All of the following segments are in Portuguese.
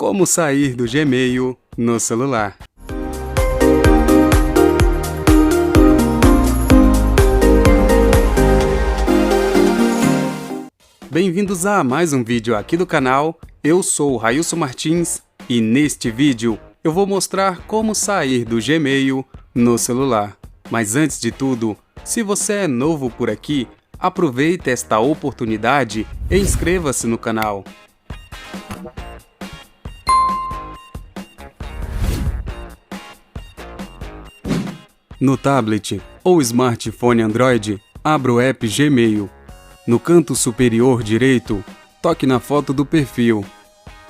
Como sair do Gmail no celular. Bem-vindos a mais um vídeo aqui do canal. Eu sou o Railson Martins e neste vídeo eu vou mostrar como sair do Gmail no celular. Mas antes de tudo, se você é novo por aqui, aproveite esta oportunidade e inscreva-se no canal. No tablet ou smartphone Android, abra o app Gmail. No canto superior direito, toque na foto do perfil.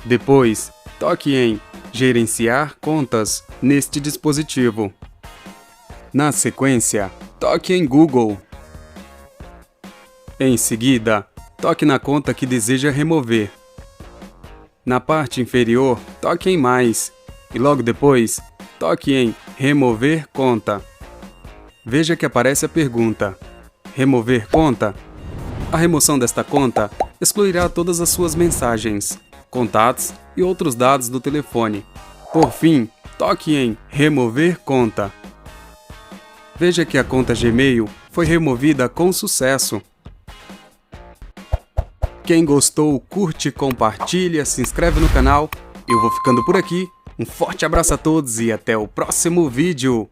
Depois, toque em Gerenciar contas neste dispositivo. Na sequência, toque em Google. Em seguida, toque na conta que deseja remover. Na parte inferior, toque em Mais e logo depois, toque em Remover conta. Veja que aparece a pergunta: Remover conta? A remoção desta conta excluirá todas as suas mensagens, contatos e outros dados do telefone. Por fim, toque em Remover conta. Veja que a conta Gmail foi removida com sucesso. Quem gostou, curte, compartilha, se inscreve no canal. Eu vou ficando por aqui. Um forte abraço a todos e até o próximo vídeo.